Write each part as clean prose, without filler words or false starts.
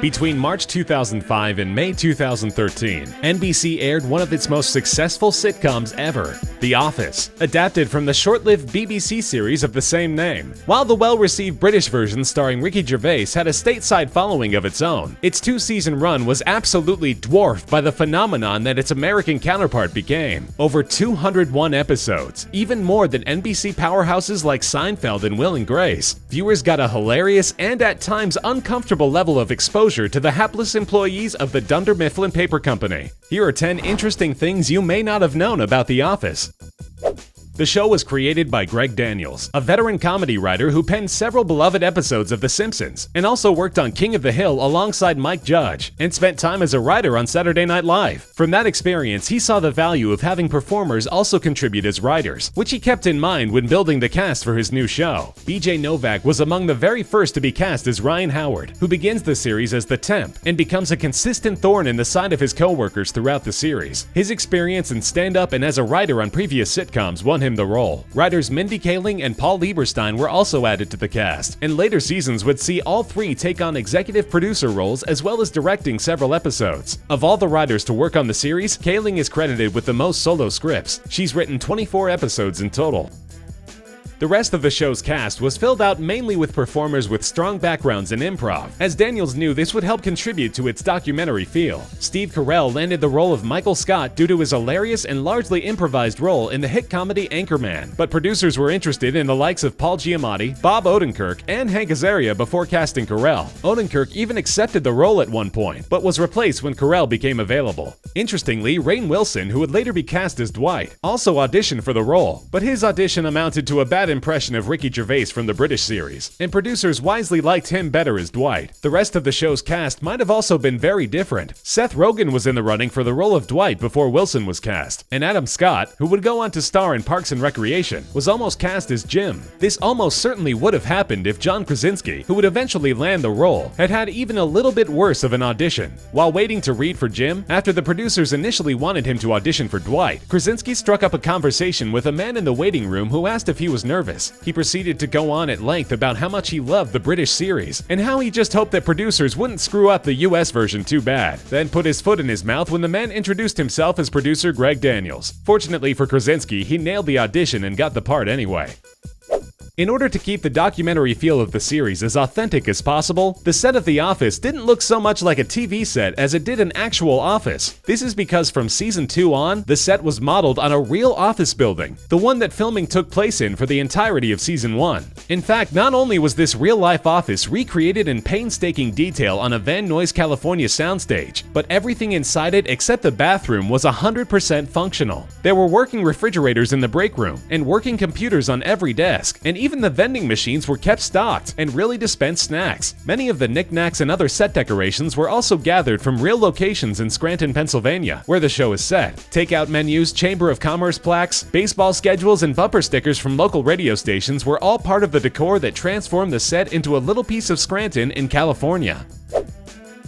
Between March 2005 and May 2013, NBC aired one of its most successful sitcoms ever, The Office, adapted from the short-lived BBC series of the same name. While the well-received British version starring Ricky Gervais had a stateside following of its own, its two-season run was absolutely dwarfed by the phenomenon that its American counterpart became. Over 201 episodes, even more than NBC powerhouses like Seinfeld and Will and Grace, viewers got a hilarious and at times uncomfortable level of exposure to the hapless employees of the Dunder Mifflin Paper Company. Here are 10 interesting things you may not have known about The Office. The show was created by Greg Daniels, a veteran comedy writer who penned several beloved episodes of The Simpsons, and also worked on King of the Hill alongside Mike Judge, and spent time as a writer on Saturday Night Live. From that experience, he saw the value of having performers also contribute as writers, which he kept in mind when building the cast for his new show. BJ Novak was among the very first to be cast as Ryan Howard, who begins the series as the temp, and becomes a consistent thorn in the side of his co-workers throughout the series. His experience in stand-up and as a writer on previous sitcoms won him the role. Writers Mindy Kaling and Paul Lieberstein were also added to the cast, and later seasons would see all three take on executive producer roles as well as directing several episodes. Of all the writers to work on the series, Kaling is credited with the most solo scripts. She's written 24 episodes in total. The rest of the show's cast was filled out mainly with performers with strong backgrounds in improv, as Daniels knew this would help contribute to its documentary feel. Steve Carell landed the role of Michael Scott due to his hilarious and largely improvised role in the hit comedy Anchorman, but producers were interested in the likes of Paul Giamatti, Bob Odenkirk, and Hank Azaria before casting Carell. Odenkirk even accepted the role at one point, but was replaced when Carell became available. Interestingly, Rainn Wilson, who would later be cast as Dwight, also auditioned for the role, but his audition amounted to a bad impression of Ricky Gervais from the British series, and producers wisely liked him better as Dwight. The rest of the show's cast might have also been very different. Seth Rogen was in the running for the role of Dwight before Wilson was cast, and Adam Scott, who would go on to star in Parks and Recreation, was almost cast as Jim. This almost certainly would have happened if John Krasinski, who would eventually land the role, had had even a little bit worse of an audition. While waiting to read for Jim, after the producers initially wanted him to audition for Dwight, Krasinski struck up a conversation with a man in the waiting room who asked if he was nervous. He proceeded to go on at length about how much he loved the British series, and how he just hoped that producers wouldn't screw up the US version too bad, then put his foot in his mouth when the man introduced himself as producer Greg Daniels. Fortunately for Krasinski, he nailed the audition and got the part anyway. In order to keep the documentary feel of the series as authentic as possible, the set of The Office didn't look so much like a TV set as it did an actual office. This is because from season 2 on, the set was modeled on a real office building, the one that filming took place in for the entirety of season 1. In fact, not only was this real-life office recreated in painstaking detail on a Van Nuys, California soundstage, but everything inside it except the bathroom was 100% functional. There were working refrigerators in the break room, and working computers on every desk, and even the vending machines were kept stocked and really dispensed snacks. Many of the knickknacks and other set decorations were also gathered from real locations in Scranton, Pennsylvania, where the show is set. Takeout menus, Chamber of Commerce plaques, baseball schedules, and bumper stickers from local radio stations were all part of the decor that transformed the set into a little piece of Scranton in California.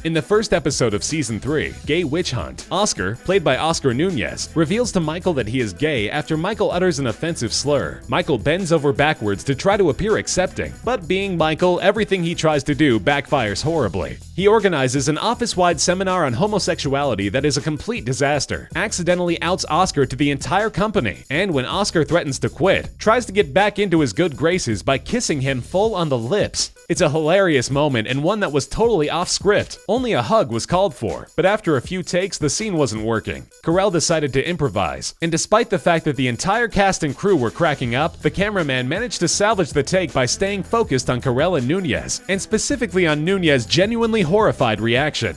In the first episode of Season 3, Gay Witch Hunt, Oscar, played by Oscar Nunez, reveals to Michael that he is gay after Michael utters an offensive slur. Michael bends over backwards to try to appear accepting, but being Michael, everything he tries to do backfires horribly. He organizes an office-wide seminar on homosexuality that is a complete disaster, accidentally outs Oscar to the entire company, and when Oscar threatens to quit, tries to get back into his good graces by kissing him full on the lips. It's a hilarious moment and one that was totally off script. Only a hug was called for, but after a few takes, the scene wasn't working. Carell decided to improvise, and despite the fact that the entire cast and crew were cracking up, the cameraman managed to salvage the take by staying focused on Carell and Nunez, and specifically on Nunez's genuinely horrified reaction.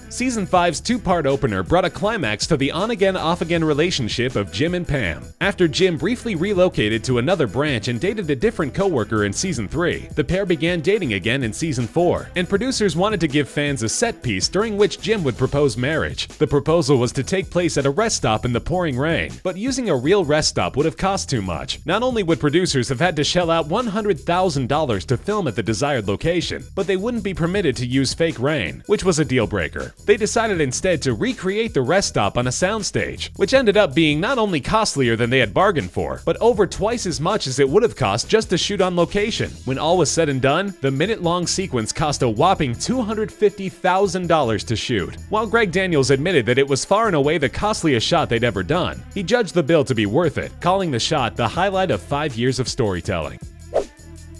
Season 5's two-part opener brought a climax to the on-again, off-again relationship of Jim and Pam. After Jim briefly relocated to another branch and dated a different co-worker in Season 3, the pair began dating again in Season 4, and producers wanted to give fans a set piece during which Jim would propose marriage. The proposal was to take place at a rest stop in the pouring rain, but using a real rest stop would have cost too much. Not only would producers have had to shell out $100,000 to film at the desired location, but they wouldn't be permitted to use fake rain, which was a deal breaker. They decided instead to recreate the rest stop on a soundstage, which ended up being not only costlier than they had bargained for, but over twice as much as it would have cost just to shoot on location. When all was said and done, the minute-long sequence cost a whopping $250,000 to shoot. While Greg Daniels admitted that it was far and away the costliest shot they'd ever done, he judged the bill to be worth it, calling the shot the highlight of 5 years of storytelling.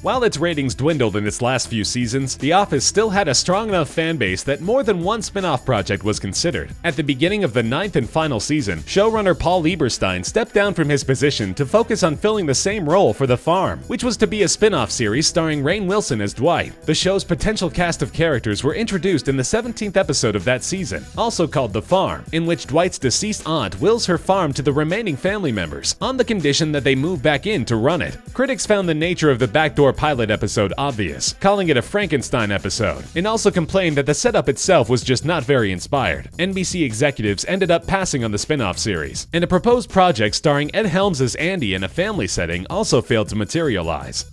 While its ratings dwindled in its last few seasons, The Office still had a strong enough fan base that more than one spin-off project was considered. At the beginning of the 9th and final season, showrunner Paul Lieberstein stepped down from his position to focus on filling the same role for The Farm, which was to be a spin-off series starring Rainn Wilson as Dwight. The show's potential cast of characters were introduced in the 17th episode of that season, also called The Farm, in which Dwight's deceased aunt wills her farm to the remaining family members, on the condition that they move back in to run it. Critics found the nature of the backdoor pilot episode obvious, calling it a Frankenstein episode, and also complained that the setup itself was just not very inspired. NBC executives ended up passing on the spin-off series, and a proposed project starring Ed Helms as Andy in a family setting also failed to materialize.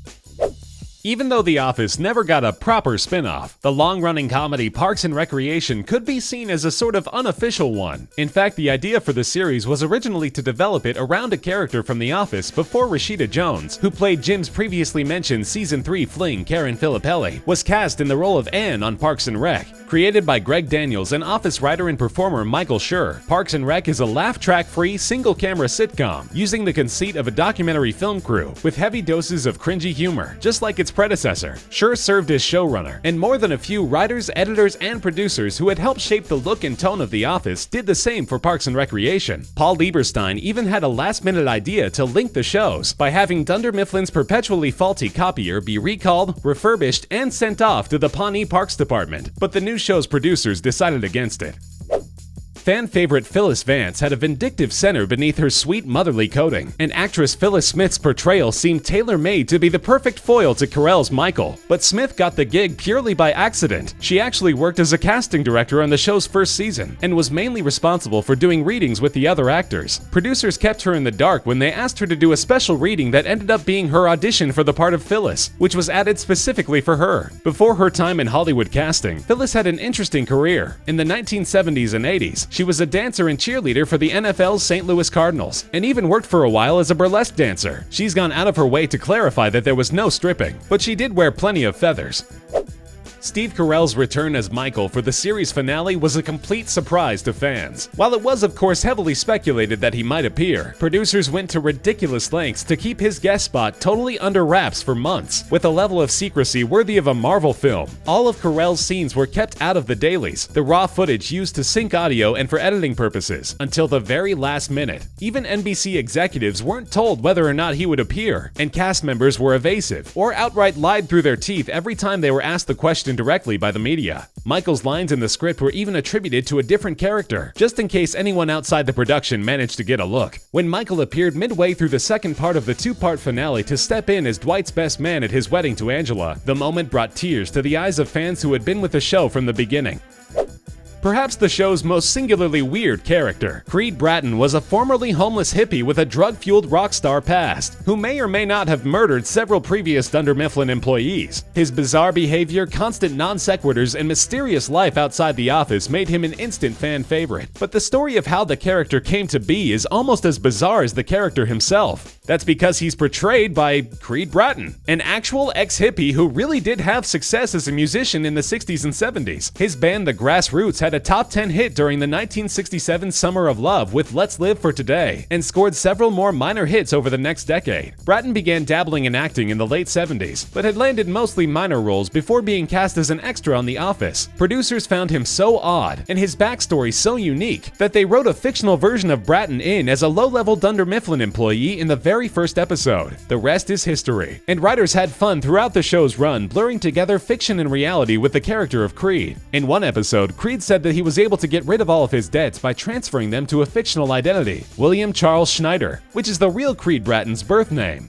Even though The Office never got a proper spin-off, the long-running comedy Parks and Recreation could be seen as a sort of unofficial one. In fact, the idea for the series was originally to develop it around a character from The Office before Rashida Jones, who played Jim's previously mentioned Season 3 fling Karen Filippelli, was cast in the role of Ann on Parks and Rec. Created by Greg Daniels and Office writer and performer Michael Schur, Parks and Rec is a laugh-track-free, single-camera sitcom, using the conceit of a documentary film crew, with heavy doses of cringy humor, just like its predecessor. Schur served as showrunner, and more than a few writers, editors, and producers who had helped shape the look and tone of The Office did the same for Parks and Recreation. Paul Lieberstein even had a last-minute idea to link the shows by having Dunder Mifflin's perpetually faulty copier be recalled, refurbished, and sent off to the Pawnee Parks Department, but the new show's producers decided against it. Fan favorite Phyllis Vance had a vindictive center beneath her sweet motherly coating, and actress Phyllis Smith's portrayal seemed tailor-made to be the perfect foil to Carell's Michael. But Smith got the gig purely by accident. She actually worked as a casting director on the show's first season, and was mainly responsible for doing readings with the other actors. Producers kept her in the dark when they asked her to do a special reading that ended up being her audition for the part of Phyllis, which was added specifically for her. Before her time in Hollywood casting, Phyllis had an interesting career. In the 1970s and 80s, she was a dancer and cheerleader for the NFL's St. Louis Cardinals, and even worked for a while as a burlesque dancer. She's gone out of her way to clarify that there was no stripping, but she did wear plenty of feathers. Steve Carell's return as Michael for the series finale was a complete surprise to fans. While it was of course heavily speculated that he might appear, producers went to ridiculous lengths to keep his guest spot totally under wraps for months, with a level of secrecy worthy of a Marvel film. All of Carell's scenes were kept out of the dailies, the raw footage used to sync audio and for editing purposes, until the very last minute. Even NBC executives weren't told whether or not he would appear, and cast members were evasive, or outright lied through their teeth every time they were asked the question directly by the media. Michael's lines in the script were even attributed to a different character, just in case anyone outside the production managed to get a look. When Michael appeared midway through the second part of the two-part finale to step in as Dwight's best man at his wedding to Angela, the moment brought tears to the eyes of fans who had been with the show from the beginning. Perhaps the show's most singularly weird character, Creed Bratton, was a formerly homeless hippie with a drug-fueled rock star past, who may or may not have murdered several previous Dunder Mifflin employees. His bizarre behavior, constant non-sequiturs, and mysterious life outside the office made him an instant fan favorite. But the story of how the character came to be is almost as bizarre as the character himself. That's because he's portrayed by Creed Bratton, an actual ex-hippie who really did have success as a musician in the 60s and 70s. His band The Grassroots had a top 10 hit during the 1967 Summer of Love with Let's Live for Today, and scored several more minor hits over the next decade. Bratton began dabbling in acting in the late 70s, but had landed mostly minor roles before being cast as an extra on The Office. Producers found him so odd, and his backstory so unique, that they wrote a fictional version of Bratton in as a low-level Dunder Mifflin employee in the very first episode. The rest is history, and writers had fun throughout the show's run, blurring together fiction and reality with the character of Creed. In one episode, Creed said that he was able to get rid of all of his debts by transferring them to a fictional identity, William Charles Schneider, which is the real Creed Bratton's birth name.